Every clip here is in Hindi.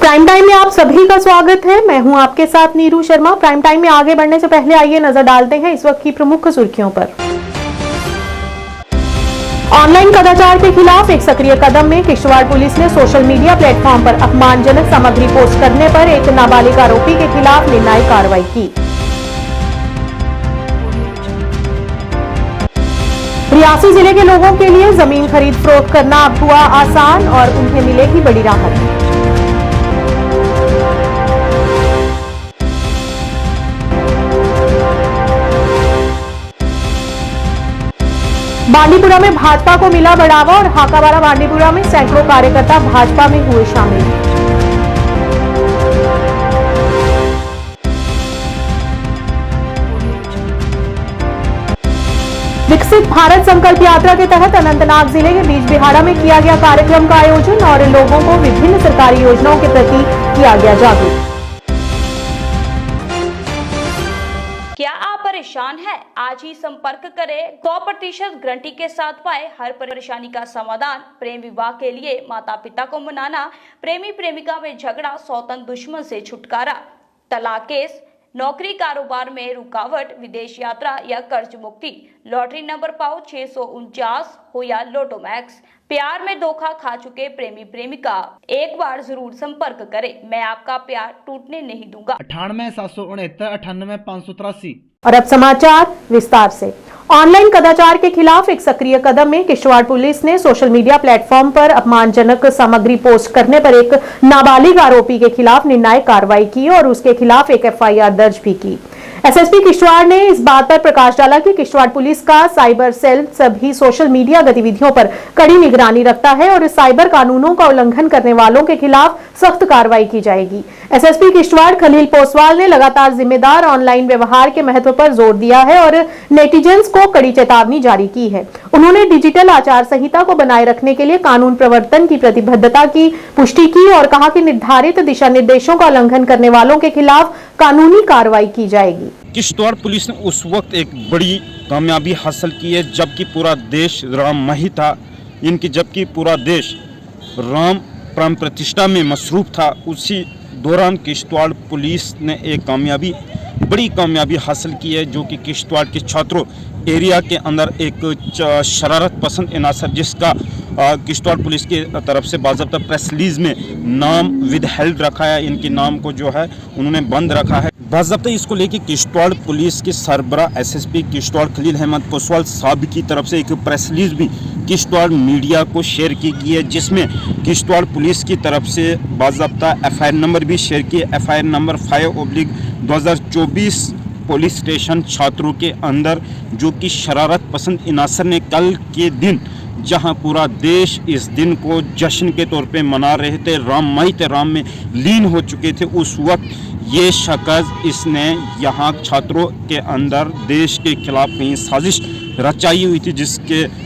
प्राइम टाइम में आप सभी का स्वागत है। मैं हूं आपके साथ नीरू शर्मा। प्राइम टाइम में आगे बढ़ने से पहले आइए नजर डालते हैं इस वक्त की प्रमुख सुर्खियों पर। ऑनलाइन कदाचार के खिलाफ एक सक्रिय कदम में किश्तवाड़ पुलिस ने सोशल मीडिया प्लेटफॉर्म पर अपमानजनक सामग्री पोस्ट करने पर एक नाबालिग आरोपी के खिलाफ निर्णायक कार्रवाई की। रियासी जिले के लोगों के लिए जमीन खरीद फरोख्त करना अब हुआ आसान और उन्हें मिलेगी बड़ी राहत। बांडीपुरा में भाजपा को मिला बढ़ावा और हाकावारा बांडीपुरा में सैकड़ों कार्यकर्ता भाजपा में हुए शामिल। विकसित भारत संकल्प यात्रा के तहत अनंतनाग जिले के बीजबिहाड़ा में किया गया कार्यक्रम का आयोजन और लोगों को विभिन्न सरकारी योजनाओं के प्रति किया गया जागरूक। क्या आप परेशान हैं? आज ही संपर्क करें। 100% गारंटी के साथ पाए हर परेशानी का समाधान। प्रेम विवाह के लिए माता पिता को मनाना, प्रेमी प्रेमिका में झगड़ा, सौतन दुश्मन से छुटकारा, तलाक केस, नौकरी कारोबार में रुकावट, विदेश यात्रा या कर्ज मुक्ति, लॉटरी नंबर पाओ 649 हो या लोटो मैक्स, प्यार में धोखा खा चुके प्रेमी प्रेमिका, एक बार जरूर संपर्क करें। मैं आपका प्यार टूटने नहीं दूंगा। 98 769 98 583। और अब समाचार विस्तार से। ऑनलाइन कदाचार के खिलाफ एक सक्रिय कदम में किश्तवाड़ पुलिस ने सोशल मीडिया प्लेटफॉर्म पर अपमानजनक सामग्री पोस्ट करने पर एक नाबालिग आरोपी के खिलाफ निर्णायक कार्रवाई की और उसके खिलाफ एक एफआईआर दर्ज भी की। एसएसपी किश्तवाड़ ने इस बात पर प्रकाश डाला कि किश्तवाड़ पुलिस का साइबर सेल सभी सोशल मीडिया गतिविधियों पर कड़ी निगरानी रखता है और साइबर कानूनों का उल्लंघन करने वालों के खिलाफ सख्त कार्रवाई की जाएगी। एसएसपी किश्तवाड़ खलील पोसवाल ने लगातार जिम्मेदार ऑनलाइन व्यवहार के महत्व पर जोर दिया है और नेटिजन्स को कड़ी चेतावनी जारी की है। उन्होंने डिजिटल आचार संहिता को बनाए रखने के लिए कानून प्रवर्तन की प्रतिबद्धता की पुष्टि की और कहा कि निर्धारित दिशा निर्देशों का उल्लंघन करने वालों के खिलाफ कानूनी कार्रवाई की जाएगी। किश्तवाड़ पुलिस ने उस वक्त एक बड़ी कामयाबी हासिल की है जबकि पूरा देश राममयी था, जबकि पूरा देश राम प्राण प्रतिष्ठा में मसरूफ था। उसी दौरान किश्तवाड़ पुलिस ने एक बड़ी कामयाबी हासिल की है जो कि किश्तवाड़ के छात्रों एरिया के अंदर एक शरारत पसंद इनासर जिसका किश्तवाड़ पुलिस की तरफ से बाज़ाब्ता प्रेस रिलीज में नाम विदहेल्ड रखा है, इनके नाम को जो है उन्होंने बंद रखा है बाज़ाब्ता। इसको लेके किश्तवाड़ पुलिस के सरबरा एसएसपी किश्तवाड़ खलील अहमद पोसवाल साहब की तरफ से एक प्रेस रिलीज भी किश्तवाड़ मीडिया को शेयर की गई है जिसमें किश्तवाड़ पुलिस की तरफ से बाज़ाब्ता एफआईआर नंबर भी शेयर किए। एफआईआर नंबर 5/2024 पुलिस स्टेशन छात्रों के अंदर जो कि शरारत पसंद इनासर ने कल के दिन जहां पूरा देश इस दिन को जश्न के तौर पे मना रहे थे, राममयी थे, राम में लीन हो चुके थे, उस वक्त ये शख्स इसने यहाँ छात्रों के अंदर देश के खिलाफ कहीं साजिश रचाई हुई थी जिसके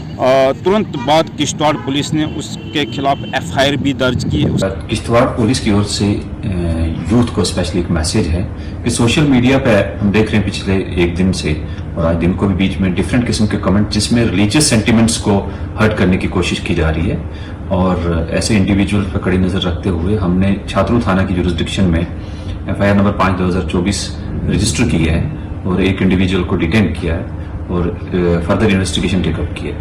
तुरंत बाद किश्तवाड़ पुलिस ने उसके खिलाफ एफआईआर भी दर्ज की है। किश्तवाड़ पुलिस की ओर से यूथ को स्पेशली एक मैसेज है कि सोशल मीडिया पे हम देख रहे हैं पिछले एक दिन से और आज दिन को भी बीच में डिफरेंट किस्म के कमेंट जिसमें रिलीजियस सेंटिमेंट्स को हर्ट करने की कोशिश की जा रही है और ऐसे इंडिविजुअल पर कड़ी नजर रखते हुए हमने छात्रों थाना की जुरिस्डिक्शन में एफआईआर नंबर 5/2024 रजिस्टर की है और एक इंडिविजुअल को डिटेन किया है और फर्दर इन्वेस्टिगेशन टेकअप की है।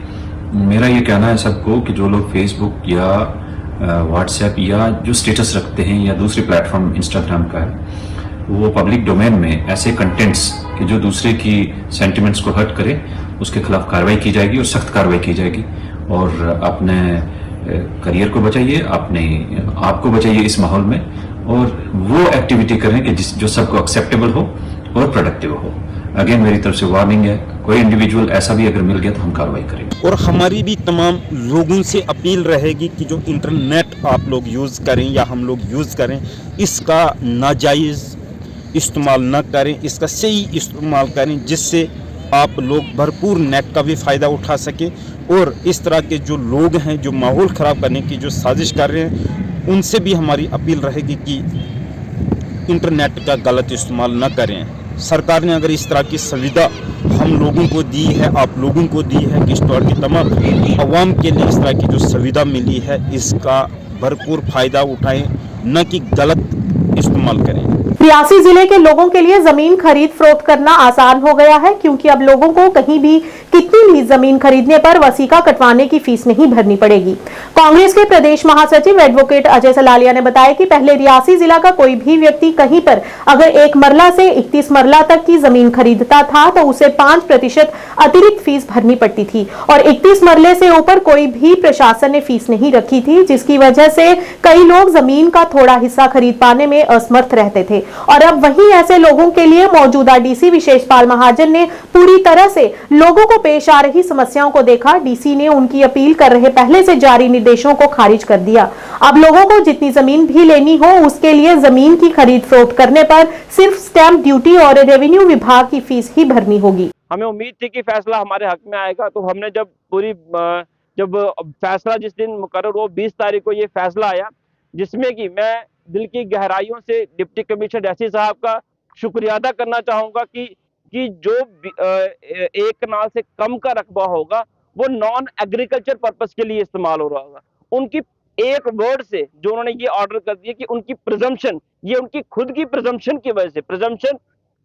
मेरा ये कहना है सबको कि जो लोग फेसबुक या व्हाट्सएप या जो स्टेटस रखते हैं या दूसरे प्लेटफॉर्म इंस्टाग्राम का है वो पब्लिक डोमेन में ऐसे कंटेंट्स कि जो दूसरे की सेंटिमेंट्स को हर्ट करे उसके खिलाफ कार्रवाई की जाएगी और सख्त कार्रवाई की जाएगी और अपने करियर को बचाइए, अपने आप को बचाइए इस माहौल में और वो एक्टिविटी करें कि जो सबको एक्सेप्टेबल हो और प्रोडक्टिव हो। अगेन मेरी तरफ से वार्निंग है, कोई इंडिविजुअल ऐसा भी अगर मिल गया तो हम कार्रवाई करेंगे। और हमारी भी तमाम लोगों से अपील रहेगी कि जो इंटरनेट आप लोग यूज़ करें या हम लोग यूज़ करें इसका नाजायज़ इस्तेमाल न करें, इसका सही इस्तेमाल करें जिससे आप लोग भरपूर नेट का भी फ़ायदा उठा सकें और इस तरह के जो लोग हैं जो माहौल ख़राब करने की जो साजिश कर रहे हैं उनसे भी हमारी अपील रहेगी कि इंटरनेट का गलत इस्तेमाल न करें। सरकार ने अगर इस तरह की सुविधा हम लोगों को दी है, आप लोगों को दी है, किश्तवाड़ की तमाम अवाम के लिए इस तरह की जो सुविधा मिली है इसका भरपूर फ़ायदा उठाएं। न कि गलत इस्तेमाल करें। रियासी जिले के लोगों के लिए जमीन खरीद फरोख्त करना आसान हो गया है, क्योंकि अब लोगों को कहीं भी कितनी भी जमीन खरीदने पर वसीका कटवाने की फीस नहीं भरनी पड़ेगी। कांग्रेस के प्रदेश महासचिव एडवोकेट अजय सलालिया ने बताया कि पहले रियासी जिला का कोई भी व्यक्ति कहीं पर अगर 1 मरला से 31 मरला तक की जमीन खरीदता था तो उसे 5% अतिरिक्त फीस भरनी पड़ती थी और 31 मरले से ऊपर कोई भी प्रशासन ने फीस नहीं रखी थी, जिसकी वजह से कई लोग जमीन का थोड़ा हिस्सा खरीद पाने में असमर्थ रहते थे। और अब वहीं ऐसे लोगों के लिए मौजूदा डीसी विशेषपाल महाजन ने पूरी तरह से लोगों को पेश आ रही समस्याओं को देखा। डीसी ने उनकी अपील कर रहे पहले से जारी निर्देशों को खारिज कर दिया। अब लोगों को जितनी जमीन भी लेनी हो उसके लिए जमीन की खरीद फरोख्त करने पर सिर्फ स्टैंप ड्यूटी और रेवेन्यू विभाग की फीस ही भरनी होगी। हमें उम्मीद थी कि फैसला हमारे हक में आएगा, तो हमने जब फैसला जिस दिन मुकर्रर हुआ 20 तारीख को ये फैसला आया, जिसमें कि मैं दिल की गहराइयों से डिप्टी कमिश्नर डैसी साहब का शुक्रिया अदा करना चाहूँगा कि जो 1 कनाल से कम का रकबा होगा वो नॉन एग्रीकल्चर पर्पस के लिए इस्तेमाल हो रहा होगा। उनकी एक वर्ड से जो उन्होंने ये ऑर्डर कर दिया कि उनकी प्रिजम्पशन, ये उनकी खुद की प्रिजम्पशन की वजह से, प्रिजम्पशन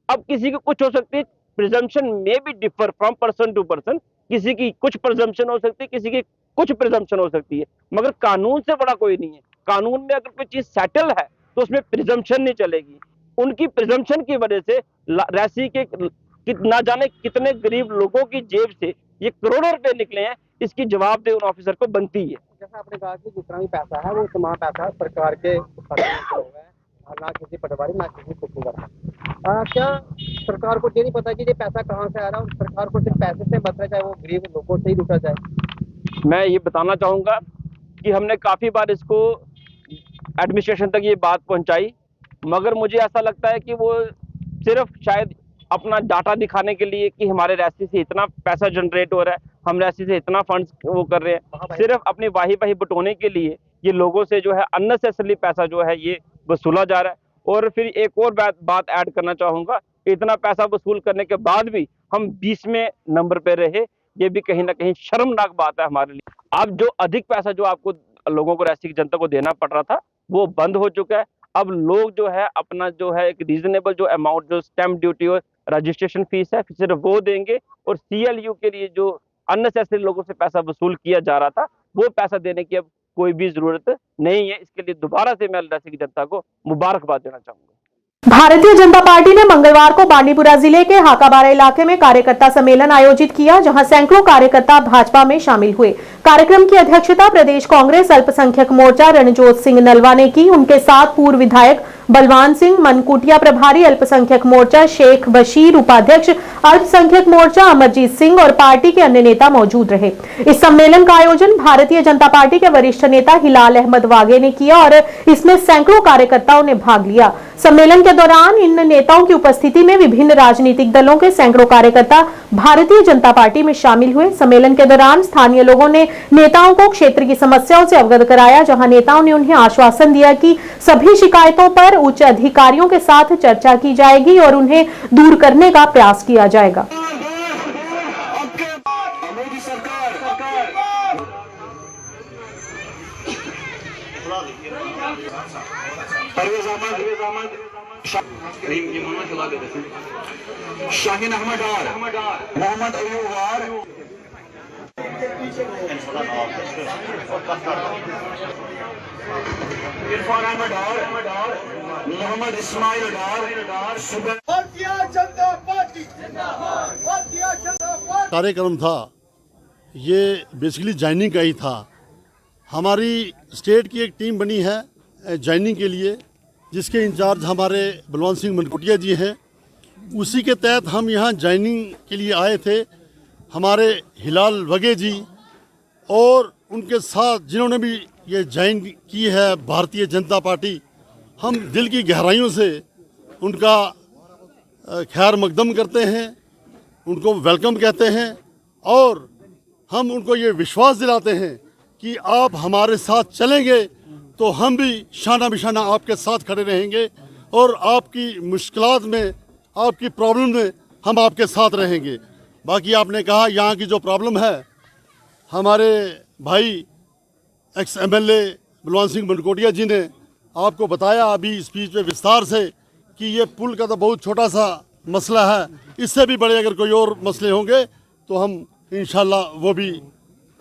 अब किसी की कुछ हो सकती है, प्रिजम्पशन में भी differ from person to person, किसी की कुछ प्रिजम्पशन हो सकती है, किसी की कुछ प्रिजम्पशन हो सकती है, मगर कानून से बड़ा कोई नहीं है। कानून में अगर कोई चीज सेटल है तो उसमें प्रिजम्पशन नहीं चलेगी। उनकी प्रिजम्पशन की वजह से रैसी के ना जाने कितने गरीब लोगों की जेब से ये करोड़ों रुपए निकले हैं, इसकी जवाबदेही उन ऑफिसर को बनती है। जैसा आपने कहा कि जितना भी पैसा है वो तमाम पैसा सरकार के खाते में होगा है, ना किसी पटवारी ना किसी ठेकेदार। क्या सरकार को ये नहीं पता कि ये पैसा कहाँ से आ रहा है, और सरकार को सिर्फ पैसे से मतलब चाहे वो गरीब लोगों से ही लूटा जाए? मैं ये बताना चाहूँगा कि हमने काफ़ी बार इसको एडमिनिस्ट्रेशन तक ये बात पहुँचाई, मगर मुझे ऐसा लगता है कि वो सिर्फ शायद अपना डाटा दिखाने के लिए कि हमारे रैसी से इतना पैसा जनरेट हो रहा है, हम रैसी से इतना फंड्स वो कर रहे हैं, सिर्फ अपनी वाही बटोरने के लिए ये लोगों से जो है अननेसेसरी पैसा जो है ये वसूला जा रहा है। और फिर एक और बात ऐड करना चाहूँगा, इतना पैसा वसूल करने के बाद भी हम 20वें नंबर पे रहे, ये भी कहीं ना कहीं शर्मनाक बात है हमारे लिए। अब जो अधिक पैसा जो आपको लोगों को, रैसी की जनता को देना पड़ रहा था, वो बंद हो चुका है। अब लोग जो है अपना जो है एक रीजनेबल जो अमाउंट, जो स्टैंप ड्यूटी और रजिस्ट्रेशन फीस है, सिर्फ वो देंगे, और CLU के लिए जो अननेसेसरी लोगों से पैसा वसूल किया जा रहा था वो पैसा देने की अब कोई भी जरूरत नहीं है। इसके लिए दोबारा से मैं रैसी की जनता को मुबारकबाद देना चाहूंगा। भारतीय जनता पार्टी ने मंगलवार को बांडीपुरा जिले के हाकाबारा इलाके में कार्यकर्ता सम्मेलन आयोजित किया, जहां सैकड़ों कार्यकर्ता भाजपा में शामिल हुए। कार्यक्रम की अध्यक्षता प्रदेश कांग्रेस अल्पसंख्यक मोर्चा रणजोत सिंह नलवा ने की। उनके साथ पूर्व विधायक बलवान सिंह, मनकुटिया प्रभारी अल्पसंख्यक मोर्चा शेख बशीर, उपाध्यक्ष अल्पसंख्यक मोर्चा अमरजीत सिंह और पार्टी के अन्य नेता मौजूद रहे। इस सम्मेलन का आयोजन भारतीय जनता पार्टी के वरिष्ठ नेता हिलाल अहमद वागे ने किया और इसमें सैकड़ों कार्यकर्ताओं ने भाग लिया। सम्मेलन के दौरान इन नेताओं की उपस्थिति में विभिन्न राजनीतिक दलों के सैकड़ों कार्यकर्ता भारतीय जनता पार्टी में शामिल हुए। सम्मेलन के दौरान स्थानीय लोगों ने नेताओं को क्षेत्र की समस्याओं से अवगत कराया, जहां नेताओं ने उन्हें आश्वासन दिया कि सभी शिकायतों पर उच्च अधिकारियों के साथ चर्चा की जाएगी और उन्हें दूर करने का प्रयास किया जाएगा। शाहीन अहमद डार, मोहम्मद अयूब वार, इरफान अहमद डार, मोहम्मद इस्माइल डार। भारतीय जनता पार्टी जिंदाबाद, भारतीय जनता पार्टी। कार्यक्रम था ये बेसिकली ज्वाइनिंग का ही था। हमारी स्टेट की एक टीम बनी है ज्वाइनिंग के लिए, जिसके इंचार्ज हमारे बलवान सिंह मनकुटिया जी हैं। उसी के तहत हम यहाँ ज्वाइनिंग के लिए आए थे। हमारे हिलाल वगे जी और उनके साथ जिन्होंने भी ये ज्वाइन की है भारतीय जनता पार्टी, हम दिल की गहराइयों से उनका खैर मकदम करते हैं, उनको वेलकम कहते हैं और हम उनको ये विश्वास दिलाते हैं कि आप हमारे साथ चलेंगे तो हम भी शाना बिशाना आपके साथ खड़े रहेंगे और आपकी मुश्किलात में, आपकी प्रॉब्लम में हम आपके साथ रहेंगे। बाकी आपने कहा यहाँ की जो प्रॉब्लम है, हमारे भाई एक्स MLA बलवान सिंह मनकोटिया जी ने आपको बताया अभी स्पीच में विस्तार से कि ये पुल का तो बहुत छोटा सा मसला है, इससे भी बड़े अगर कोई और मसले होंगे तो हम इंशाल्लाह वो भी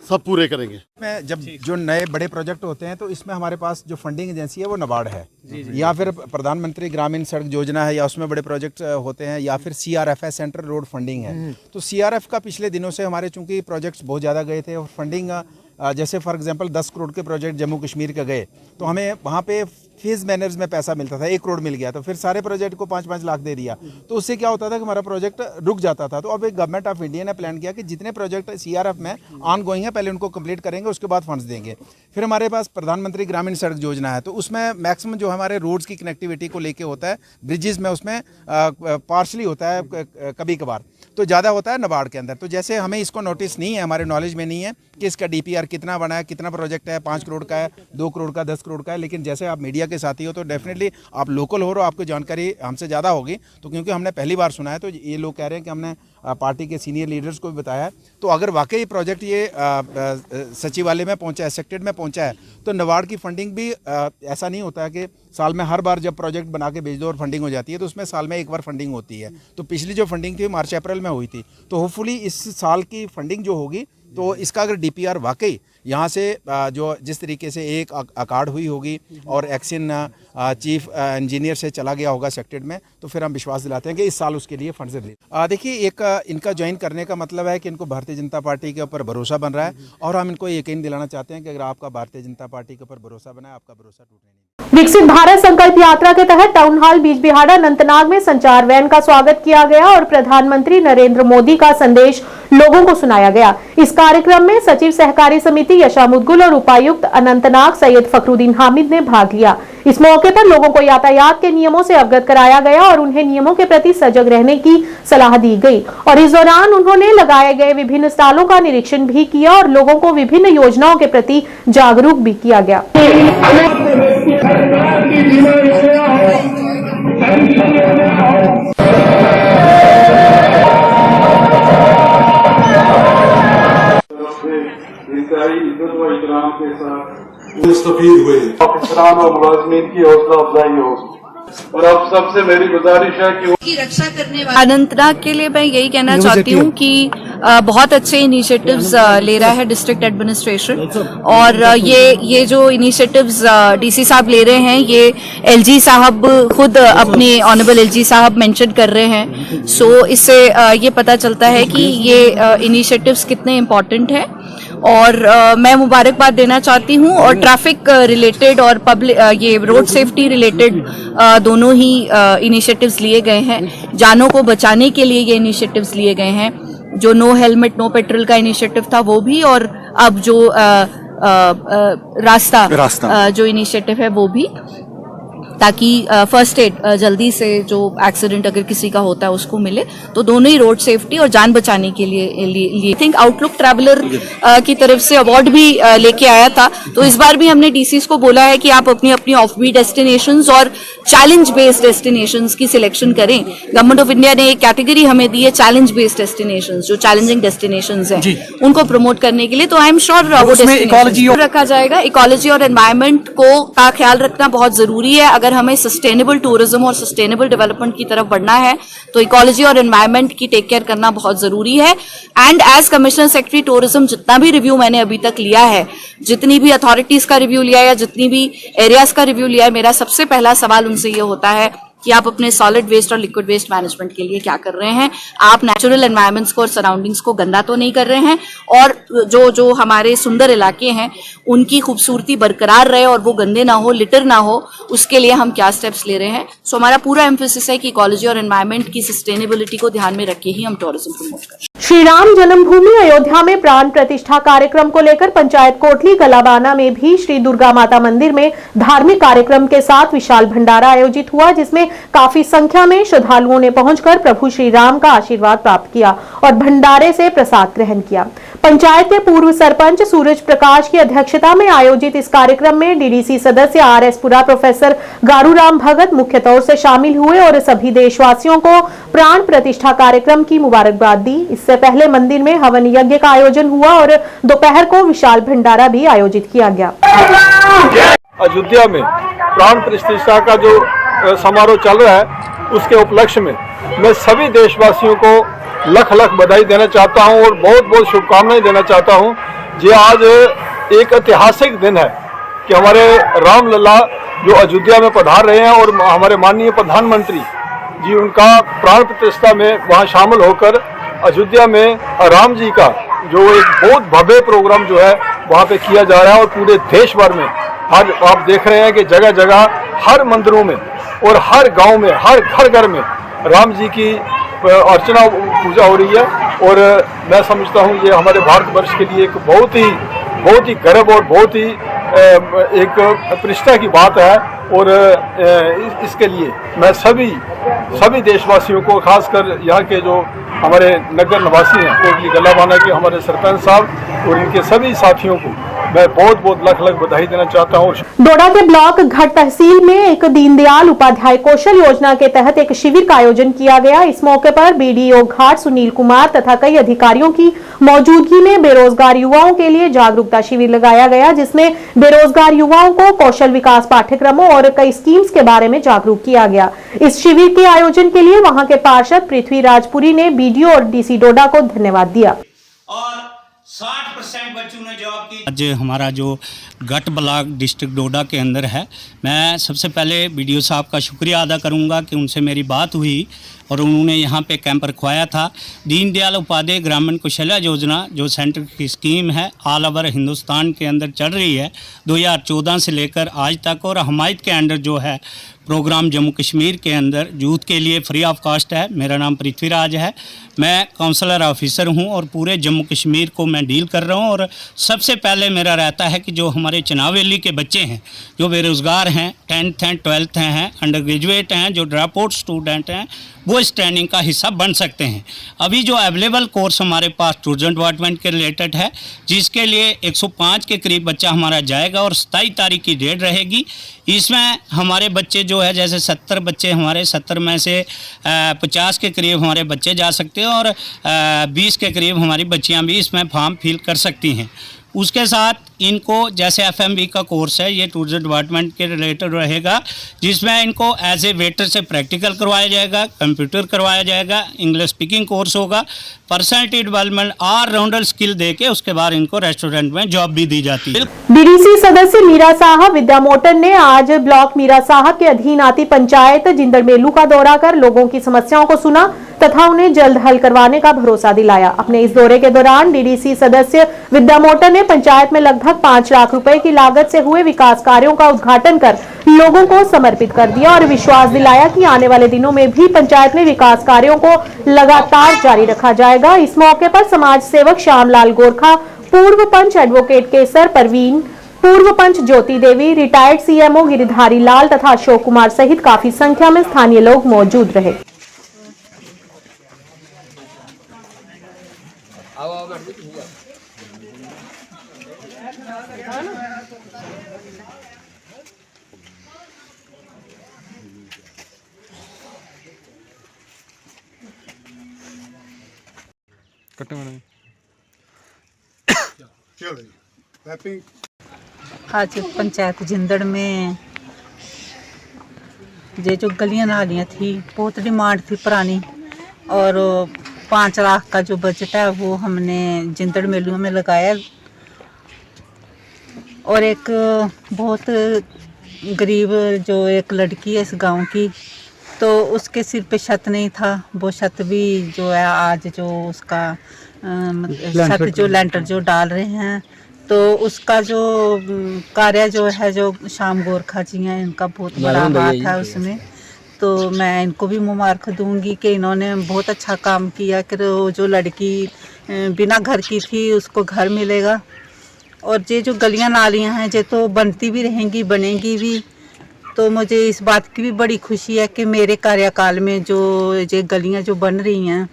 सब पूरे करेंगे। में जब जो नए बड़े प्रोजेक्ट होते हैं तो इसमें हमारे पास जो फंडिंग एजेंसी है वो नाबार्ड है, या फिर प्रधानमंत्री ग्रामीण सड़क योजना है, या उसमें बड़े प्रोजेक्ट होते हैं, या फिर CRF है, सेंट्रल रोड फंडिंग है। तो CRF का पिछले दिनों से हमारे चूंकि प्रोजेक्ट्स बहुत ज़्यादा गए थे और फंडिंग जैसे फॉर एग्जांपल 10 करोड़ के प्रोजेक्ट जम्मू कश्मीर के गए तो हमें वहाँ पे फेज मैनर्स में पैसा मिलता था, 1 करोड़ मिल गया तो फिर सारे प्रोजेक्ट को 5-5 लाख दे दिया, तो उससे क्या होता था कि हमारा प्रोजेक्ट रुक जाता था। तो अब एक गवर्नमेंट ऑफ इंडिया ने प्लान किया कि जितने प्रोजेक्ट CRF में ऑन गोइंग है पहले उनको कंप्लीट करेंगे, उसके बाद फंड्स देंगे। फिर हमारे पास प्रधानमंत्री ग्रामीण सड़क योजना है, तो उसमें मैक्सिमम जो हमारे रोड्स की कनेक्टिविटी को लेके होता है, ब्रिजेस में उसमें पार्शली होता है कभी कभार, तो ज़्यादा होता है नाबार्ड के अंदर। तो जैसे हमें इसको नोटिस नहीं है, हमारे नॉलेज में नहीं है कि इसका DPR कितना बना है, कितना प्रोजेक्ट है, 5 करोड़ का है, 2 करोड़ का, 10 करोड़ का है, लेकिन जैसे आप मीडिया के साथी हो तो डेफिनेटली आप लोकल हो और आपको जानकारी हमसे ज़्यादा होगी। तो क्योंकि हमने पहली बार सुना है तो ये लोग कह रहे हैं कि हमने पार्टी के सीनियर लीडर्स को भी बताया है। तो अगर वाकई प्रोजेक्ट ये सचिवालय में पहुंचा है, सेक्रेटरीट में पहुंचा है, तो नाबार्ड की फंडिंग भी ऐसा नहीं होता है कि साल में हर बार जब प्रोजेक्ट बना के भेज दो और फंडिंग हो जाती है, तो उसमें साल में एक बार फंडिंग होती है। तो पिछली जो फंडिंग थी मार्च अप्रैल में हुई थी, तो होपफुली इस साल की फंडिंग जो होगी तो इसका अगर DPR वाकई यहाँ से जो जिस तरीके से एक अकार्ड हुई होगी और एक्शन चीफ इंजीनियर से चला गया होगा सेक्रेटरीट में, तो फिर हम विश्वास दिलाते हैं कि इस साल उसके लिए फंड्स रिलीज। देखिए, एक इनका ज्वाइन करने का मतलब है कि इनको भारतीय जनता पार्टी के ऊपर भरोसा बन रहा है और हम इनको यकीन दिलाना चाहते हैं कि अगर आपका भारतीय जनता पार्टी के ऊपर भरोसा बना है, आपका भरोसा टूटने नहीं। विकसित भारत संकल्प यात्रा के तहत टाउन हॉल बीजबिहाड़ा अनंतनाग में संचार वैन का स्वागत किया गया और प्रधानमंत्री नरेंद्र मोदी का संदेश लोगों को सुनाया गया। इस कार्यक्रम में सचिव सहकारी समिति यशा मुदगुल और उपायुक्त अनंतनाग सैयद फखरुद्दीन हामिद ने भाग लिया। इस मौके पर लोगों को यातायात के नियमों से अवगत कराया गया और उन्हें नियमों के प्रति सजग रहने की सलाह दी गई और इस दौरान उन्होंने लगाए गए विभिन्न स्टॉलों का निरीक्षण भी किया और लोगों को विभिन्न योजनाओं के प्रति जागरूक भी किया गया। मुस्तफीद हुए अफसरान और मुलाजमीन की हौसला अफजाई हो। और अब सबसे मेरी गुजारिश है कि की रक्षा करने वाले अनंतनाग के लिए मैं यही कहना चाहती हूँ कि बहुत अच्छे इनिशिएटिव्स ले रहा है डिस्ट्रिक्ट एडमिनिस्ट्रेशन और ये जो इनिशिएटिव्स DC साहब ले रहे हैं ये LG साहब खुद अपने ऑनरेबल LG साहब मेंशन कर रहे हैं। सो इससे ये पता चलता है कि ये इनिशिएटिव्स कितने इम्पोर्टेंट हैं और मैं मुबारकबाद देना चाहती हूँ। और ट्रैफिक रिलेटेड और पब्लिक ये रोड सेफ्टी रिलेटेड दोनों ही इनिशिएटिव्स लिए गए हैं। जानों को बचाने के लिए ये इनिशिएटिव्स लिए गए हैं, जो नो हेलमेट नो पेट्रोल का इनिशिएटिव था वो भी, और अब जो रास्ता जो इनिशिएटिव है वो भी, ताकि फर्स्ट एड जल्दी से जो एक्सीडेंट अगर किसी का होता है उसको मिले। तो दोनों ही रोड सेफ्टी और जान बचाने के लिए थिंक आउटलुक ट्रैवलर की तरफ से अवार्ड भी लेके आया था। तो इस बार भी हमने DCs को बोला है कि आप अपनी अपनी ऑफबीट डेस्टिनेशंस और चैलेंज बेस्ड डेस्टिनेशंस की सिलेक्शन करें। गवर्नमेंट ऑफ इंडिया ने एक कैटेगरी हमें दी है चैलेंज बेस्ड डेस्टिनेशंस, जो चैलेंजिंग डेस्टिनेशंस हैं उनको प्रमोट करने के लिए। तो आई एम श्योर वो डेस्टिनेशन रखा जाएगा। इकोलॉजी और एनवायरमेंट को का ख्याल रखना बहुत जरूरी है। अगर हमें सस्टेनेबल टूरिज्म और सस्टेनेबल डेवलपमेंट की तरफ बढ़ना है तो इकोलॉजी और एनवायरनमेंट की टेक केयर करना बहुत जरूरी है। And as commissioner secretary tourism जितना भी रिव्यू मैंने अभी तक लिया है, जितनी भी अथॉरिटीज का रिव्यू लिया है या जितनी भी एरियाज का रिव्यू लिया है, मेरा सबसे पहला सवाल उनसे ये होता है कि आप अपने सॉलिड वेस्ट और लिक्विड वेस्ट मैनेजमेंट के लिए क्या कर रहे हैं। आप नेचुरल एनवायरनमेंट्स को और सराउंडिंग्स को गंदा तो नहीं कर रहे हैं, और जो हमारे सुंदर इलाके हैं उनकी खूबसूरती बरकरार रहे और वो गंदे ना हो, लिटर ना हो, उसके लिए हम क्या स्टेप्स ले रहे हैं। सो हमारा पूरा एम्फेसिस है कि इकोलॉजी और एनवायरनमेंट की सस्टेनेबिलिटी को ध्यान में रख के ही हम टूरिज्म प्रमोट करें। श्री राम जन्मभूमि अयोध्या में प्राण प्रतिष्ठा कार्यक्रम को लेकर पंचायत कोटली गलाबाना में भी श्री दुर्गा माता मंदिर में धार्मिक कार्यक्रम के साथ विशाल भंडारा आयोजित हुआ, जिसमें काफी संख्या में श्रद्धालुओं ने पहुंचकर प्रभु श्री राम का आशीर्वाद प्राप्त किया और भंडारे से प्रसाद ग्रहण किया। पंचायत के पूर्व सरपंच सूरज प्रकाश की अध्यक्षता में आयोजित इस कार्यक्रम में DDC सदस्य RS पुरा प्रोफेसर गारूराम भगत मुख्य तौर से शामिल हुए और सभी देशवासियों को प्राण प्रतिष्ठा कार्यक्रम की मुबारकबाद दी। इससे पहले मंदिर में हवन यज्ञ का आयोजन हुआ और दोपहर को विशाल भंडारा भी आयोजित किया गया। अयोध्या में प्राण प्रतिष्ठा का जो समारोह चल रहा है उसके उपलक्ष्य में मैं सभी देशवासियों को लख लख बधाई देना चाहता हूं और बहुत बहुत शुभकामनाएं देना चाहता हूं। ये आज एक ऐतिहासिक दिन है कि हमारे रामलला जो अयोध्या में पधार रहे हैं और हमारे माननीय प्रधानमंत्री जी उनका प्राण प्रतिष्ठा में वहां शामिल होकर अयोध्या में राम जी का जो एक बहुत भव्य प्रोग्राम जो है वहां पे किया जा रहा है और पूरे देश भर में आज आप देख रहे हैं कि जगह जगह हर मंदिरों में और हर गांव में हर घर में राम जी की अर्चना पूजा हो रही है। और मैं समझता हूं ये हमारे भारतवर्ष के लिए एक बहुत ही गर्व और बहुत ही एक प्रतिष्ठा की बात है। और इसके लिए मैं सभी देशवासियों को, खासकर यहाँ के जो हमारे नगर निवासी हैं कोटली गल्लावाना के हमारे सरपंच साहब और इनके सभी साथियों को मैं बहुत बहुत लख लख बधाई देना चाहता हूँ। डोडा के ब्लॉक घट तहसील में एक दीनदयाल उपाध्याय कौशल योजना के तहत एक शिविर का आयोजन किया गया। इस मौके पर बीडीओ घाट सुनील कुमार तथा कई अधिकारियों की मौजूदगी में बेरोजगार युवाओं के लिए जागरूकता शिविर लगाया गया, जिसमें बेरोजगार युवाओं को कौशल विकास पाठ्यक्रमों और कई स्कीम्स के बारे में जागरूक किया गया। इस शिविर के आयोजन के लिए वहां के पार्षद पृथ्वीराजपुरी ने बीडीओ और डीसी डोडा को धन्यवाद दिया। 60% बच्चों ने जॉब की। आज हमारा जो गट ब्लॉक डिस्ट्रिक्ट डोडा के अंदर है, मैं सबसे पहले बीडीओ साहब का शुक्रिया अदा करूंगा कि उनसे मेरी बात हुई और उन्होंने यहाँ पे कैंप रखवाया था। दीनदयाल उपाध्याय ग्रामीण कौशल्या योजना जो सेंटर की स्कीम है ऑल ओवर हिंदुस्तान के अंदर चल रही है 2014 से लेकर आज तक। और हमायत के अंडर जो है प्रोग्राम जम्मू कश्मीर के अंदर यूथ के लिए फ्री ऑफ कास्ट है। मेरा नाम पृथ्वीराज है, मैं काउंसलर ऑफिसर हूं और पूरे जम्मू कश्मीर को मैं डील कर रहा हूं। और सबसे पहले मेरा रहता है कि जो हमारे चुनाव वैली के बच्चे हैं जो बेरोज़गार हैं, 10th हैं, 12th हैं, अंडर ग्रेजुएट हैं, जो ड्रॉप आउट स्टूडेंट हैं, वो इस ट्रेनिंग का हिस्सा बन सकते हैं। अभी जो अवेलेबल कोर्स हमारे पास टूरिज्म डिपार्टमेंट के रिलेटेड है, जिसके लिए 105 के करीब बच्चा हमारा जाएगा और 27 तारीख की डेट रहेगी। इसमें हमारे बच्चे जो है जैसे 70 बच्चे हमारे 70 में से 50 के करीब हमारे बच्चे जा सकते हैं और 20 के करीब हमारी बच्चियां भी इसमें फॉर्म फिल कर सकती हैं। उसके साथ इनको जैसे एफएमवी का कोर्स है, ये टूरिज्म डिपार्टमेंट के रिलेटेड रहेगा, जिसमें इनको एज ए वेटर से प्रैक्टिकल करवाया जाएगा, कंप्यूटर करवाया जाएगा, इंग्लिश स्पीकिंग कोर्स होगा, पर्सनैलिटी डेवलपमेंट और राउंडर स्किल देके उसके बाद इनको रेस्टोरेंट में जॉब भी दी जाती है। बीडीसी सदस्य मीरा साहब विद्या मोटन ने आज ब्लॉक मीरा साहब के अधीन आती पंचायत जिंदर मेलू का दौरा कर लोगों की समस्याओं को सुना तथा उन्हें जल्द हल करवाने का भरोसा दिलाया। अपने इस दौरे के दौरान डीडीसी सदस्य विद्या मोटन ने पंचायत में लगभग 5 लाख रुपए की लागत से हुए विकास कार्यों का उद्घाटन कर लोगों को समर्पित कर दिया और विश्वास दिलाया कि आने वाले दिनों में भी पंचायत में विकास कार्यों को लगातार जारी रखा जाएगा। इस मौके पर समाज सेवक श्यामलाल गोरखा, पूर्व पंच एडवोकेट केसर परवीन, पूर्व पंच ज्योति देवी, रिटायर्ड सीएमओ गिरिधारी लाल तथा अशोक कुमार सहित काफी संख्या में स्थानीय लोग मौजूद रहे। आज पंचायत जिंदड़ में ये जो गलियां नालियां थी बहुत डिमांड थी पुरानी और 5 लाख का जो बजट है वो हमने जिंदड़ मेलू में लगाया। और एक बहुत गरीब जो एक लड़की है इस गांव की, तो उसके सिर पे छत नहीं था, वो छत भी जो है आज जो उसका छत जो लेंटर जो डाल रहे हैं, तो उसका जो कार्य जो है जो श्याम गोरखा जी हैं इनका बहुत बड़ा हाथ है उसमें। तो मैं इनको भी मुबारक दूंगी कि इन्होंने बहुत अच्छा काम किया कि जो लड़की बिना घर की थी उसको घर मिलेगा। और ये जो गलियां नालियां हैं ये तो बनती भी रहेंगी, बनेंगी भी। तो मुझे इस बात की भी बड़ी खुशी है कि मेरे कार्यकाल में जो ये गलियां जो बन रही हैं,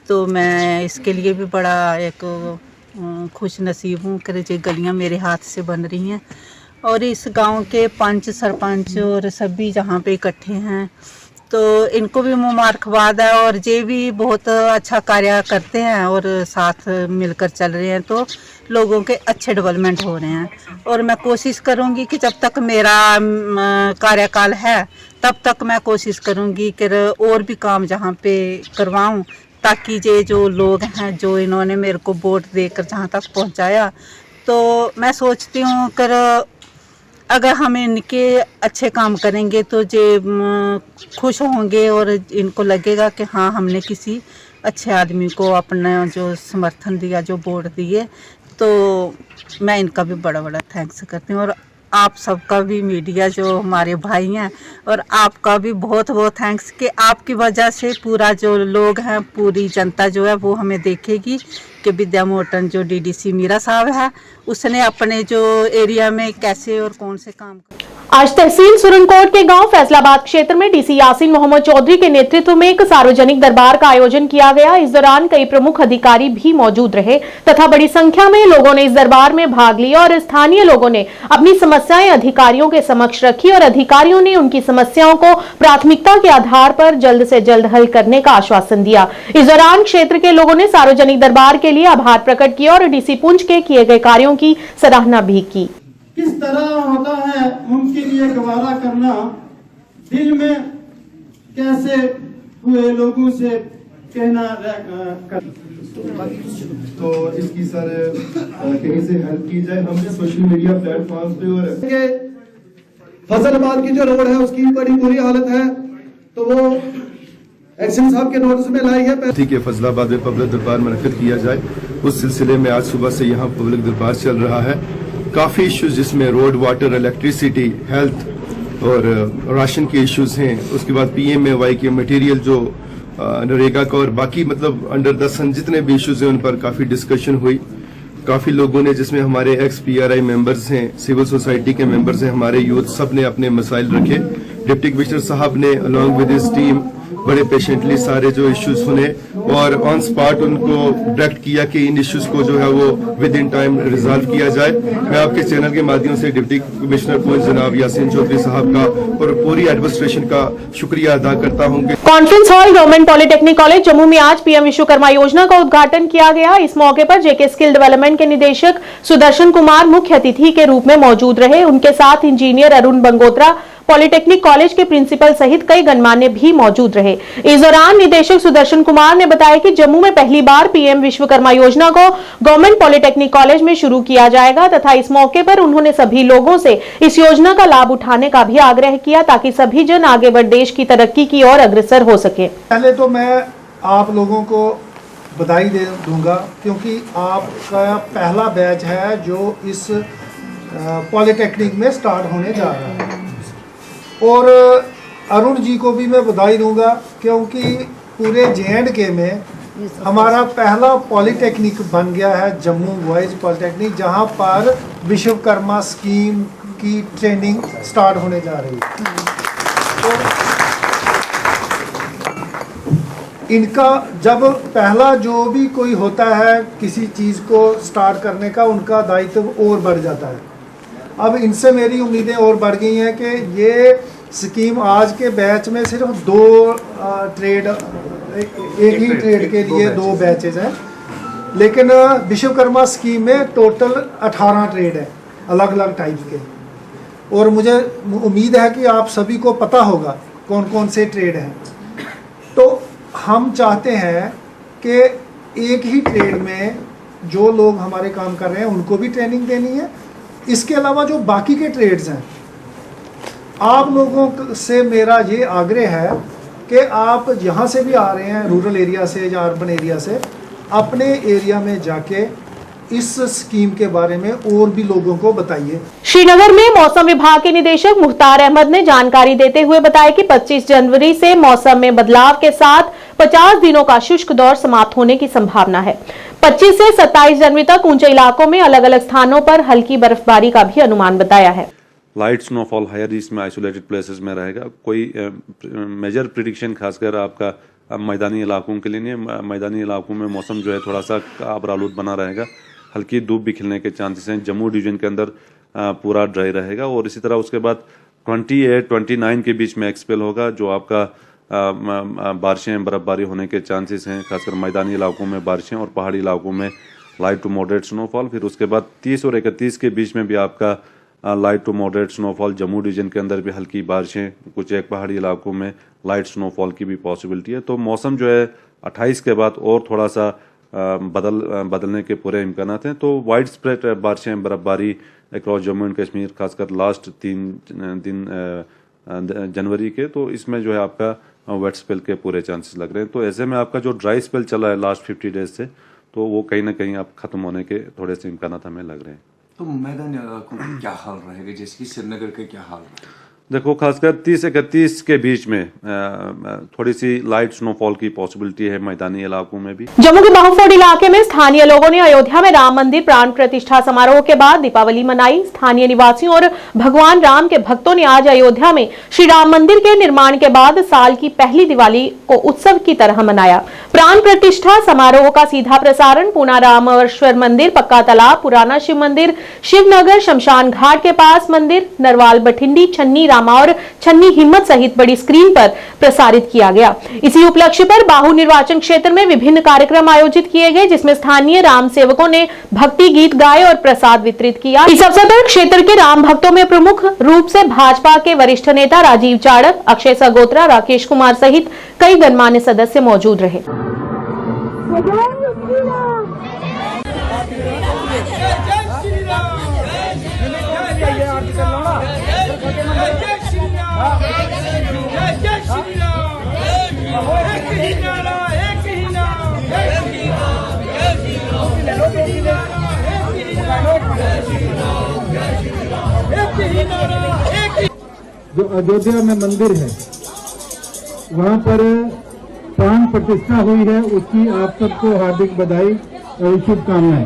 तो मैं इसके लिए भी बड़ा एक खुश नसीब हूँ कि ये गलियां मेरे हाथ से बन रही हैं। और इस गांव के पंच सरपंच और सभी जहाँ पे इकट्ठे हैं, तो इनको भी मुबारकबाद है और ये भी बहुत अच्छा कार्य करते हैं और साथ मिलकर चल रहे हैं। तो लोगों के अच्छे डेवलपमेंट हो रहे हैं। और मैं कोशिश करूंगी कि जब तक मेरा कार्यकाल है तब तक मैं कोशिश करूंगी कि और भी काम जहाँ पे करवाऊं, ताकि ये जो लोग हैं जो इन्होंने मेरे को वोट देकर जहाँ तक पहुँचाया, तो मैं सोचती हूँ कर अगर हम इनके अच्छे काम करेंगे तो ये खुश होंगे और इनको लगेगा कि हाँ हमने किसी अच्छे आदमी को अपना जो समर्थन दिया, जो वोट दिए। तो मैं इनका भी बड़ा बड़ा थैंक्स करती हूँ। और आप सबका भी, मीडिया जो हमारे भाई हैं, और आपका भी बहुत बहुत थैंक्स कि आपकी वजह से पूरा जो लोग हैं, पूरी जनता जो है वो हमें देखेगी कि विद्या मोहटन जो डीडीसी मीरा साहब है उसने अपने जो एरिया में कैसे और कौन से काम कर। आज तहसील सुरनकोट के गांव फैसलाबाद क्षेत्र में डीसी यासीन मोहम्मद चौधरी के नेतृत्व में एक सार्वजनिक दरबार का आयोजन किया गया। इस दौरान कई प्रमुख अधिकारी भी मौजूद रहे तथा बड़ी संख्या में लोगों ने इस दरबार में भाग लिया और स्थानीय लोगों ने अपनी समस्याएं अधिकारियों के समक्ष रखी और अधिकारियों ने उनकी समस्याओं को प्राथमिकता के आधार पर जल्द से जल्द हल करने का आश्वासन दिया। इस दौरान क्षेत्र के लोगों ने सार्वजनिक दरबार के लिए आभार प्रकट किया और डीसी पुंछ के किए गए कार्यों की सराहना भी की। किस तरह होता है उनके लिए गवारा करना, दिल में कैसे हुए लोगों से कहना तो इसकी सर कहीं से हेल्प की जाए। हमने सोशल मीडिया प्लेटफॉर्म पे और फैसलाबाद की जो रोड है उसकी बड़ी बुरी हालत है, तो वो एक्शन साहब के नोटिस में लाई है। ठीक है, फैसलाबाद में पब्लिक दरबार मुनक़िद किया जाए। उस सिलसिले में आज सुबह से यहाँ पब्लिक दरबार चल रहा है। काफ़ी इश्यूज जिसमें रोड, वाटर, इलेक्ट्रिसिटी, हेल्थ और राशन के इश्यूज हैं। उसके बाद PMAY के मटेरियल जो नरेगा का और बाकी मतलब अंडर द सन जितने भी इश्यूज हैं उन पर काफ़ी डिस्कशन हुई। काफ़ी लोगों ने, जिसमें हमारे ex-PRI मेंबर्स हैं, सिविल सोसाइटी के मेंबर्स हैं, हमारे यूथ, सब ने अपने मसाइल रखे। डिप्टी कमिश्नर साहब ने अलॉन्ग विद हिज टीम बड़े पेशेंटली सारे जो इश्यूज सुने और ऑन स्पॉट उनको डायरेक्ट किया कि इन इश्यूज को जो है वो विद इन टाइम रिजॉल्व किया जाए। मैं आपके चैनल के माध्यम से डिप्टी कमिश्नर पुंछ जनाब यासीन चौधरी साहब का और पूरी एडमिनिस्ट्रेशन का शुक्रिया अदा करता हूँ। Conference hall government polytechnic college Jammu में आज PM विश्वकर्मा योजना का उद्घाटन किया गया। इस मौके पर JK स्किल डेवलपमेंट के निदेशक सुदर्शन कुमार मुख्य अतिथि के रूप में मौजूद रहे। उनके साथ इंजीनियर अरुण बंगोत्रा, पॉलिटेक्निक कॉलेज के प्रिंसिपल सहित कई गणमान्य भी मौजूद रहे। इस दौरान निदेशक सुदर्शन कुमार ने बताया कि जम्मू में पहली बार PM विश्वकर्मा योजना को गवर्नमेंट पॉलिटेक्निक कॉलेज में शुरू किया जाएगा तथा इस मौके पर उन्होंने सभी लोगों से इस योजना का लाभ उठाने का भी आग्रह किया ताकि सभी जन आगे बढ़ देश की तरक्की की ओर अग्रसर हो सके। पहले तो मैं आप लोगों को बधाई दे दूंगा क्योंकि आपका पहला बैच है जो इस पॉलिटेक्निक में स्टार्ट होने जा रहा है। और अरुण जी को भी मैं बधाई दूंगा क्योंकि पूरे J&K में हमारा पहला पॉलिटेक्निक बन गया है जम्मू बॉयज पॉलिटेक्निक, जहां पर विश्वकर्मा स्कीम की ट्रेनिंग स्टार्ट होने जा रही है। तो इनका जब पहला जो भी कोई होता है किसी चीज़ को स्टार्ट करने का, उनका दायित्व और बढ़ जाता है। अब इनसे मेरी उम्मीदें और बढ़ गई हैं कि ये स्कीम आज के बैच में सिर्फ 2 ट्रेड, एक ही ट्रेड के लिए 2 बैचेज हैं, लेकिन विश्वकर्मा स्कीम में टोटल 18 ट्रेड है अलग अलग टाइप के। और मुझे उम्मीद है कि आप सभी को पता होगा कौन कौन से ट्रेड हैं। तो हम चाहते हैं कि एक ही ट्रेड में जो लोग हमारे काम कर रहे हैं उनको भी ट्रेनिंग देनी है। इसके अलावा जो बाकी के ट्रेड्स हैं, आप लोगों से मेरा ये आग्रह है कि आप यहाँ से भी आ रहे हैं रूरल एरिया से या अर्बन एरिया से, अपने एरिया में जाके इस स्कीम के बारे में और भी लोगों को बताइए। श्रीनगर में मौसम विभाग के निदेशक मुख्तार अहमद ने जानकारी देते हुए बताया कि 25 जनवरी से मौसम में बदलाव के साथ 50 दिनों का शुष्क दौर समाप्त होने की संभावना है। 25 से 27 जनवरी तक ऊंचे इलाकों में अलग अलग स्थानों पर हल्की बर्फबारी का भी अनुमान बताया है। लाइट स्नोफॉल हायर इसमें आइसोलेटेड प्लेसेस में रहेगा। कोई मेजर प्रिडिक्शन खासकर आपका मैदानी इलाकों के लिए नहीं। मैदानी इलाकों में मौसम जो है थोड़ा सा आबरालूद बना रहेगा, हल्की धूप भी खिलने के चांसेस हैं। जम्मू डिवीजन के अंदर पूरा ड्राई रहेगा और इसी तरह उसके बाद 28-29 के बीच में एक्सपेल होगा, जो आपका बारिशें, बर्फबारी होने के चांसेस हैं। खासकर मैदानी इलाकों में बारिशें और पहाड़ी इलाकों में लाइट टू मॉडरेट स्नोफॉल। फिर उसके बाद 30 और 31 के बीच में भी आपका light to moderate snowfall. Jammu region के अंदर भी हल्की बारिशें, कुछ एक पहाड़ी इलाकों में लाइट स्नोफॉल की भी पॉसिबिलिटी है। तो मौसम जो है 28 के बाद और थोड़ा सा बदलने के पूरे इम्कान हैं। तो वाइड स्प्रेड बारिशें, बर्फबारी अक्रॉस जम्मू एंड कश्मीर, खासकर लास्ट 3 दिन जनवरी के, तो इसमें जो है आपका वेट स्पेल के पूरे चांसेस लग रहे हैं। तो ऐसे में आपका जो ड्राई स्पेल चला है लास्ट 50 डेज से, तो वो कहीं ना कहीं आप खत्म होने के थोड़े से इम्कान हमें लग रहे हैं। तो मैदानी इलाकों में क्या हाल रहेगा, जैसे कि श्रीनगर का क्या हाल रहेगा? देखो, खासकर 30-31 के बीच में थोड़ी सी लाइट स्नोफॉल की पॉसिबिलिटी है मैदानी इलाकों में भी। जम्मू के बाहुफोर्ड इलाके में स्थानीय लोगों ने अयोध्या में राम मंदिर प्राण प्रतिष्ठा समारोह के बाद दीपावली मनाई। स्थानीय निवासियों और भगवान राम के भक्तों ने आज अयोध्या में श्री राम मंदिर के निर्माण के बाद साल की पहली दिवाली को उत्सव की तरह मनाया। प्राण प्रतिष्ठा समारोह का सीधा प्रसारण पूना रामेश्वर मंदिर, पक्का तालाब, पुराना शिव मंदिर, शिवनगर शमशान घाट के पास मंदिर, नरवाल बठिंडी, छन्नी और छन्नी हिम्मत सहित बड़ी स्क्रीन पर प्रसारित किया गया। इसी उपलक्ष्य पर बाहु निर्वाचन क्षेत्र में विभिन्न कार्यक्रम आयोजित किए गए, जिसमें स्थानीय राम सेवकों ने भक्ति गीत गाए और प्रसाद वितरित किया। इस अवसर पर क्षेत्र के राम भक्तों में प्रमुख रूप से भाजपा के वरिष्ठ नेता राजीव चाड़क, अक्षय सगोत्रा, राकेश कुमार सहित कई गणमान्य सदस्य मौजूद रहे। जो अयोध्या में मंदिर है, वहाँ पर प्राण प्रतिष्ठा हुई है, उसकी आप सबको हार्दिक बधाई और शुभकामनाएं।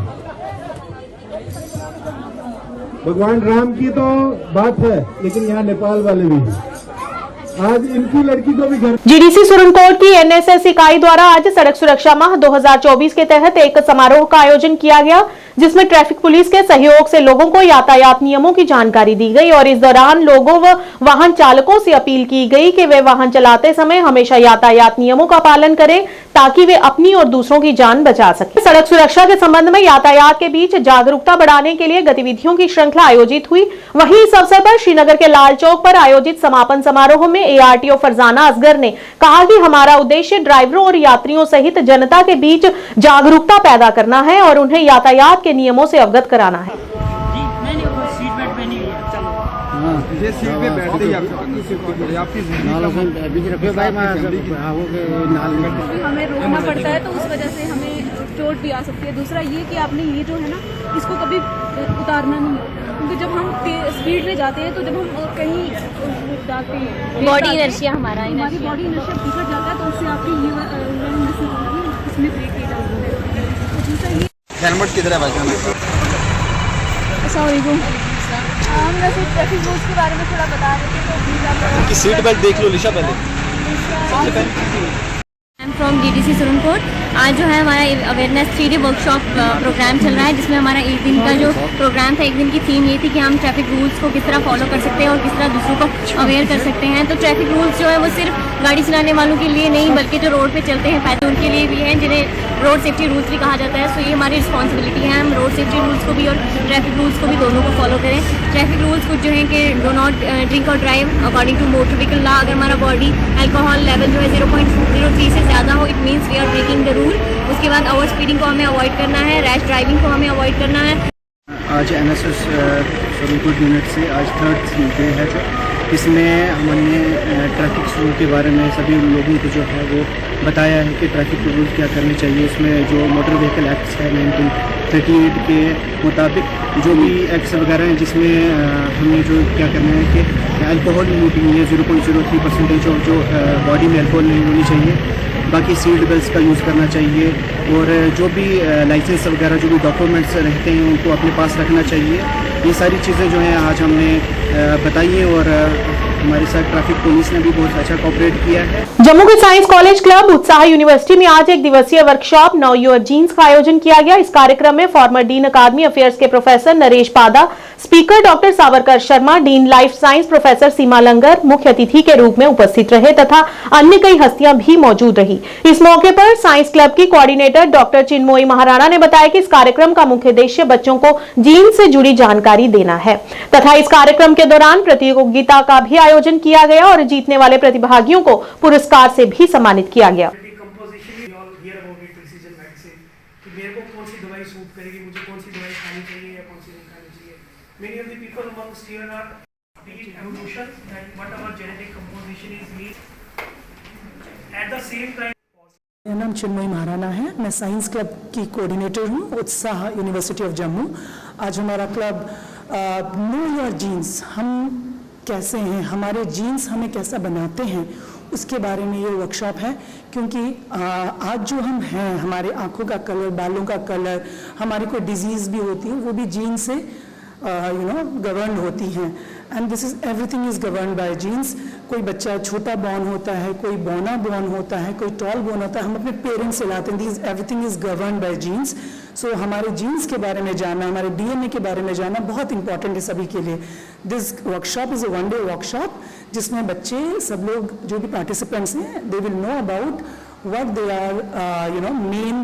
भगवान राम की तो बात है, लेकिन यहाँ नेपाल वाले भी हैं। आज इनकी लड़की को भी घर। जीडीसी सुरनकोट की एनएसएस इकाई द्वारा आज सड़क सुरक्षा माह 2024 के तहत एक समारोह का आयोजन किया गया, जिसमें ट्रैफिक पुलिस के सहयोग से लोगों को यातायात नियमों की जानकारी दी गई और इस दौरान लोगों व वाहन चालकों से अपील की गई कि वे वाहन चलाते समय हमेशा यातायात नियमों का पालन करें, ताकि वे अपनी और दूसरों की जान बचा सकें। सड़क सुरक्षा के संबंध में यातायात के बीच जागरूकता बढ़ाने के लिए गतिविधियों की श्रृंखला आयोजित हुई। वहीं इस अवसर पर श्रीनगर के लाल चौक पर आयोजित समापन समारोह में एआरटीओ फरजाना असगर ने कहा कि हमारा उद्देश्य ड्राइवरों और यात्रियों सहित जनता के बीच जागरूकता पैदा करना है और उन्हें यातायात के नियमों से अवगत कराना है। हमें रोकना पड़ता है, तो उस वजह से हमें चोट भी आ सकती है। दूसरा ये कि आपने ये जो है ना, इसको कभी उतारना नहीं, क्योंकि जब हम स्पीड में जाते हैं तो जब हम कहीं जाते हैं बॉडी इनर्शिया हमारी बॉडी इनर्शिया बिगड़ जाता है, तो उससे आपकी इसमें ब्रेक की जरूरत है। दूसरा ये हेलमेट किधर है भाई? हम वैसे ट्रैफिक रूल्स के बारे में थोड़ा बता रहे थे, तो सीट बेल्ट देख लो लिशा पहले। I am from DDC Surankote. आज जो है हमारा अवेयरनेस 3D वर्कशॉप प्रोग्राम चल रहा है, जिसमें हमारा एक दिन का जो प्रोग्राम था, एक दिन की थीम ये थी कि हम ट्रैफिक रूल्स को किस तरह फॉलो कर सकते हैं और किस तरह दूसरों को अवेयर कर सकते हैं। तो ट्रैफिक रूल्स जो है वो सिर्फ गाड़ी चलाने वालों के लिए नहीं, बल्कि जो रोड पे चलते हैं पैदल उनके लिए भी हैं, जिन्हें रोड सेफ्टी रूल्स भी कहा जाता है। सो ये हमारी रिस्पॉन्सिबिलिटी है, हम रोड सेफ्टी रूल्स को भी और ट्रैफिक रूल्स को भी दोनों को फॉलो करें। ट्रैफिक रूल्स कुछ जो है कि डो नॉट ड्रिंक और drive according to motor vehicle law. अगर हमारा बॉडी अल्कोहल लेवल जो है 0.03 से ज़्यादा हो, it means we are breaking the rule. उसके बाद ओवर स्पीडिंग को हमें अवॉइड करना है, रैश ड्राइविंग को हमें अवॉइड करना है। आज एनएसएस सुरनकोट यूनिट से आज 3rd डे है, इसमें हमने ट्रैफिक रूल के बारे में सभी लोगों को जो है वो बताया है कि ट्रैफिक रूल क्या करने चाहिए। इसमें जो मोटर व्हीकल एक्ट है 1938 के मुताबिक जो भी एक्ट्स वगैरह हैं, जिसमें हमें जो क्या करना है कि अल्कोहल लिमिट है 0.03% और जो बॉडी में अल्कोहल नहीं होनी चाहिए। बाकी सीट बेल्ट का यूज़ करना चाहिए और जो भी लाइसेंस वगैरह जो भी डॉक्यूमेंट्स रहते हैं उनको अपने पास रखना चाहिए। ये सारी चीज़ें जो हैं आज हमने बताई हैं और हमारे साथ ट्रैफिक पुलिस ने भी बहुत अच्छा कोऑपरेट किया है। जम्मू के साइंस कॉलेज क्लब उत्साह यूनिवर्सिटी में आज एक दिवसीय वर्कशॉप नो योर जीन्स का आयोजन किया गया। इस कार्यक्रम में फॉर्मर डीन अकादमी अफेयर्स के professor Naresh Pada, speaker doctor Savarkar Sharma, dean life science professor Seema Langar मुख्य अतिथि के रूप में उपस्थित रहे तथा अन्य कई हस्तियां भी मौजूद रही। इस मौके पर साइंस क्लब की कोऑर्डिनेटर डॉक्टर चिन्मयी महाराणा ने बताया कि इस कार्यक्रम का मुख्य उद्देश्य बच्चों को जीन्स से जुड़ी जानकारी देना है तथा इस कार्यक्रम के दौरान प्रतियोगिता का भी आयोजन किया गया और जीतने वाले प्रतिभागियों को पुरस्कार से भी सम्मानित किया गया। मेरे को कौन सी दवाई सूट करेगी, मुझे कौन सी दवाई खानी चाहिए या कौन सी नहीं खानी चाहिए। Many of the people amongst here are be it evolution and whatever genetic composition is needed at the same time. मेरा नाम चिन्मयी महाराणा है, मैं साइंस क्लब की कोऑर्डिनेटर हूँ उत्साह यूनिवर्सिटी ऑफ जम्मू। आज हमारा क्लब नो योर जीन्स, हम कैसे हैं, हमारे जीन्स हमें कैसा बनाते हैं उसके बारे में ये वर्कशॉप है। क्योंकि आज जो हम हैं, हमारे आँखों का कलर, बालों का कलर, हमारी कोई डिजीज़ भी होती है वो भी जीन से गवर्न होती हैं। And this is everything is govern by genes. कोई बच्चा छोटा बॉर्न होता है, कोई बॉर्न होता है, कोई टॉल बॉर्न होता है, हम अपने पेरेंट्स से लाते हैं। This everything is govern by genes. So हमारे जीन्स के बारे में जानना, हमारे डीएनए के बारे में जानना बहुत इंपॉर्टेंट है सभी के लिए। This workshop is a one day workshop जिसमें बच्चे सब लोग जो भी पार्टिसिपेंट्स हैं they will know about what they are main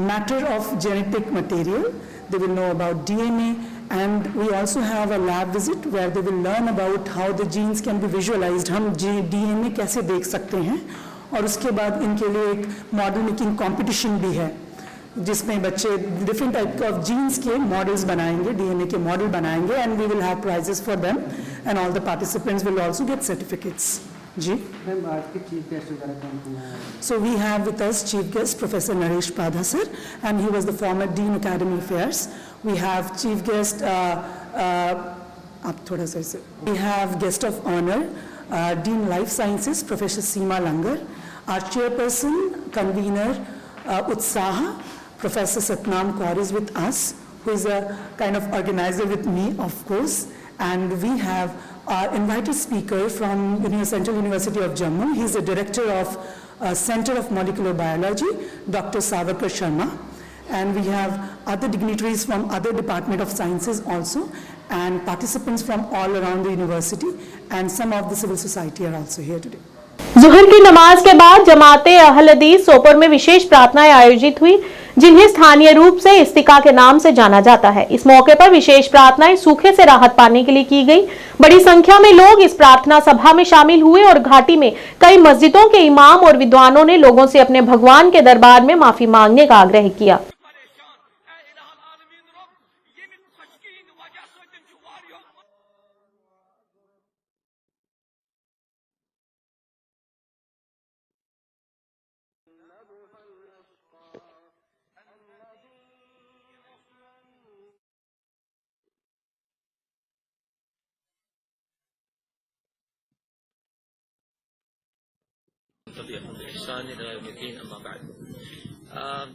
matter of genetic material. They will know about DNA, and we also have a lab visit where they will learn about how the genes can be visualized. हम DNA कैसे देख सकते हैं, और उसके बाद इनके लिए एक मॉडल मेकिंग कंपटीशन भी है जिसमें बच्चे डिफरेंट टाइप ऑफ जीन्स के मॉडल्स बनाएंगे, डीएनए के मॉडल बनाएंगे, and we will have prizes for them and all the participants will also get certificates. जी मैम, आज के चीफ गेस्ट वगैरह कौन है? So we have with us chief guest Professor Naresh Pada sir, and he was the former Dean Academy Affairs. We have chief guest आप थोड़ा सा इसे, we have guest of honor Dean Life Sciences Professor Seema Langar, our chairperson convener Utsaha Professor Satnam Kaur is with us, who is a kind of organizer with me of course, and we have our invited speaker from Central University of Jammu. He is the director of Center of Molecular Biology, Dr. Savarkar Sharma, and we have other dignitaries from other Department of Sciences also, and participants from all around the university, and some of the civil society are also here today. जुहर की नमाज के बाद जमाते अहल हदीस सोपोर में विशेष प्रार्थनाएं आयोजित हुई, जिन्हें स्थानीय रूप से इस्तिका के नाम से जाना जाता है। इस मौके पर विशेष प्रार्थनाएं सूखे से राहत पाने के लिए की गई। बड़ी संख्या में लोग इस प्रार्थना सभा में शामिल हुए और घाटी में कई मस्जिदों के इमाम और विद्वानों ने लोगों से अपने भगवान के दरबार में माफी मांगने का आग्रह किया।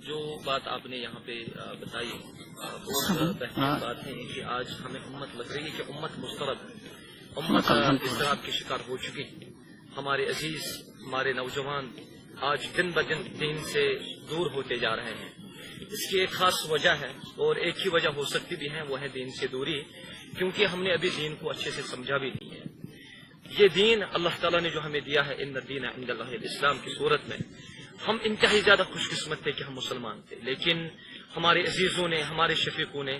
जो बात आपने यहाँ पे बताई बहुत बेहतरीन बात है कि आज हमें उम्मत लग रही है कि उम्मत मुस्तरद है, उम्मत इज़्तिराब के शिकार हो चुकी है। हमारे अजीज, हमारे नौजवान आज दिन ब दिन दीन से दूर होते जा रहे हैं। इसकी एक खास वजह है और एक ही वजह हो सकती भी है, वो है दीन से दूरी, क्योंकि हमने अभी दीन को अच्छे से समझा भी नहीं है। ये दीन अल्लाह ताला ने जो हमें दिया है, इन्ना दीन इंदल्लाहिल इस्लाम की सूरत में हम इंतहाई ज्यादा खुशकिस्मत थे कि हम मुसलमान थे, लेकिन हमारे अजीजों ने, हमारे शफीकों ने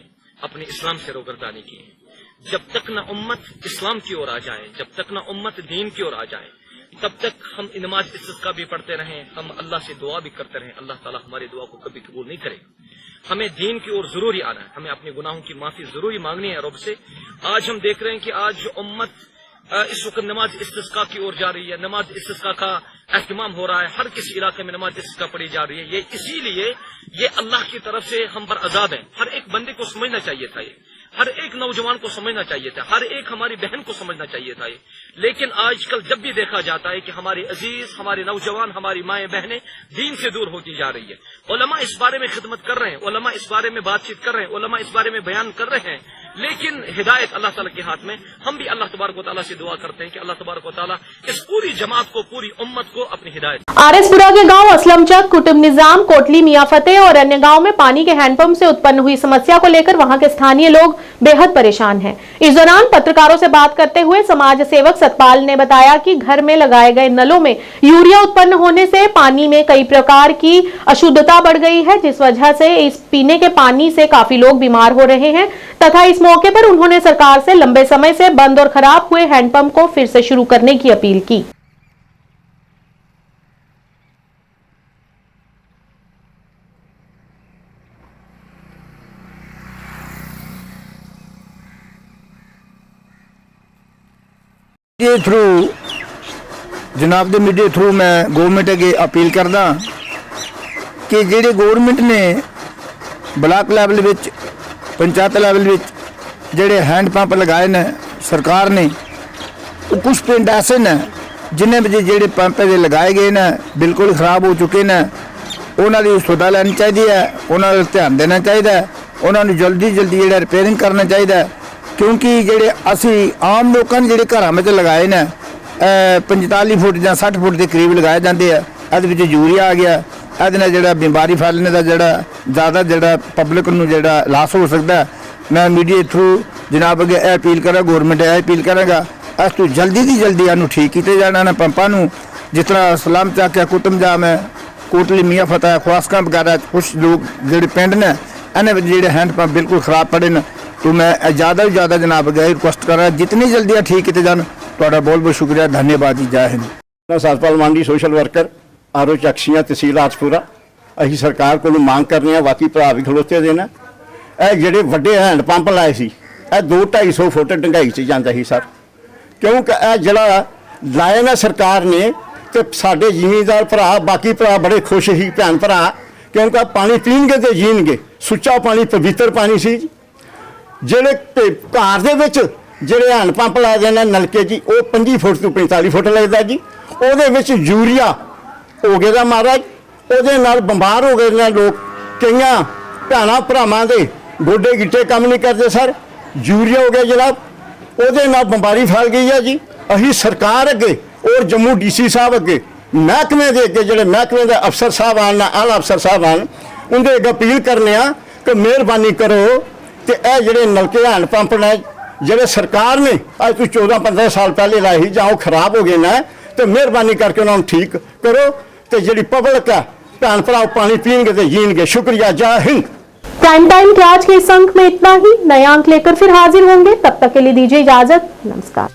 अपने इस्लाम से रोगर्दानी की। जब तक न उम्मत इस्लाम की ओर आ जाए, जब तक न उम्मत दीन की ओर आ जाए, तब तक हम नमाज इस्तिस्का भी पढ़ते रहें, हम अल्लाह से दुआ भी करते रहें, अल्लाह ताला हमारी दुआ को कभी कबूल नहीं करेगा। हमें दीन की ओर जरूरी आना है, हमें अपने गुनाहों की माफी जरूरी मांगनी है रब से। आज हम देख रहे हैं कि आज जो उम्मत इस वक्त नमाज इस्तिस्का की ओर जा रही है, नमाज इस्तिस्का का एहतमाम हो रहा है, हर किसी इलाके में नमाज इस्तिस्का पढ़ी जा रही है। ये इसीलिए ये अल्लाह की तरफ से हम पर अजाब है। हर एक बंदे को समझना चाहिए था, ये हर एक नौजवान को समझना चाहिए था, हर एक हमारी बहन को समझना चाहिए था ये। लेकिन आजकल जब भी देखा जाता है कि हमारे अजीज, हमारे नौजवान, हमारी माएं बहनें दीन से दूर होती जा रही है। उलमा इस बारे में खिदमत कर रहे हैं, उलमा इस बारे में बातचीत कर रहे हैं, उलमा इस बारे में बयान कर रहे हैं, लेकिन हिदायत अल्लाह ताला के हाथ में। हम भी अल्लाह तबारक व तआला से दुआ करते हैं कि अल्लाह तबारक व तआला इस पूरी जमात को, पूरी उम्मत को अपनी हिदायत। आरएसपुरा के गांव असलमचक, कुतुब निजाम, कोटली, मियां फतेह और अन्य गांव में पानी के हैंडपंप से उत्पन्न हुई समस्या को लेकर वहां के स्थानीय लोग बेहद परेशान हैं। इस दौरान पत्रकारों से बात करते हुए समाज सेवक सतपाल ने बताया कि घर में लगाए गए नलों में यूरिया उत्पन्न होने से पानी में कई प्रकार की अशुद्धता बढ़ गई है, जिस वजह से इस पीने के पानी से काफी लोग बीमार हो रहे हैं तथा इस मौके पर उन्होंने सरकार से लंबे समय से बंद और खराब हुए हैंडपंप को फिर से शुरू करने की अपील की। मीडिया थ्रू जनाब दे मीडिया थ्रू मैं गवर्नमेंट अगे अपील करदा कि जेडे गवर्नमेंट ने ब्लॉक लैवल विच, पंचायत लैवल विच जेडे हैंड पंप लगाए ने सरकार ने, कुछ पिंड ऐसे ने जिन्हें भी जेडे पंप लगाए गए ने बिल्कुल खराब हो चुके ने। उन्होंने सुधा लैनी चाहिए है, उन्होंने ध्यान देना चाहिए, उन्होंने जल्दी जल्दी जेडा रिपेयरिंग करना चाहिए, क्योंकि जेडे असी आम लोगों ने जेडे घरों में लगाए ने 45 फुट या 60 फुट के करीब लगाए जाते हैं, ये यूरिया आ गया, ये जोड़ा बीमारी फैलने का जोड़ा ज़्यादा जोड़ा पब्लिक नूं जोड़ा लॉस हो सकता है। मैं मीडिया थ्रू जनाब अगे अपील करा, गवर्नमेंट अपील करेगा इस तो जल्दी की जल्दी इनू ठीक किए जाना ने पंपां नूं, जिस तरह सलाम चक है, कुतुब जाम है, कोटली, मियां फतेह, ख्वासका वगैरह कुछ लोग जोड़े पिंड ने इन्हें जो हैंड पंप बिल्कुल खराब पड़े ने। तो मैं ज़्यादा से ज़्यादा जनाब अगे रिक्वेस्ट कर रहा जितनी जल्दी ठीक किए जान। बहुत बहुत शुक्रिया, धन्यवाद जी, जय हिंद। सतपाल मांडी सोशल वर्कर आरो चक्सियां तहसील राजपुरा। असीं सरकार को मांग करने हैं, बाकी भरा भी खलोते दे ने, ਜਿਹੜੇ ਵੱਡੇ हैंड पंप लाए सी 200-250 फुट डंगाई च जाता ही सर, क्योंकि ਜਿਹੜਾ ਲਾਏ ना सरकार ने तो साडे ਜ਼ਿਮੀਂਦਾਰ भरा बाकी भरा बड़े खुश ही भैन भरा, क्योंकि पानी पीणगे तो जीणगे। सुच्चा पानी पवित्र पानी सी। ਜਿਹੜੇ ਘਰ ਦੇ ਵਿੱਚ ਜਿਹੜੇ हैंड पंप लाए गए नलके जी वो 25 फुट तो 45 फुट लगता जी, ਉਹਦੇ ਵਿੱਚ यूरिया हो गया महाराज, ਉਹਦੇ ਨਾਲ ਬਿਮਾਰ हो गए ने लोग। कई भैन भरावां दे गोडे गिट्टे काम नहीं करते सर, यूरिया हो गया जनाब, ਉਹਦੇ ਨਾਲ बीमारी फैल गई है जी। अही सरकार अगे और जम्मू DC साहब अगे, महकमे के अगे जोड़े महकमे के अफसर साहब आन, आला अफसर साहब आन, उनके अगे अपील करने कि मेहरबानी करो तो यह जोड़े नलके हैंड पंप ने जोड़े सरकार ने अज तो 14-15 साल पहले लाए ही, जहाँ खराब हो गए ना, तो मेहरबानी करके उन्होंने ठीक करो, तो जी पब्लिक है भैन भरा पानी पीएंगे तो जीणगे। शुक्रिया, जय हिंद। प्राइम टाइम के आज के इस अंक में इतना ही। नया अंक लेकर फिर हाजिर होंगे, तब तक के लिए दीजिए इजाजत, नमस्कार।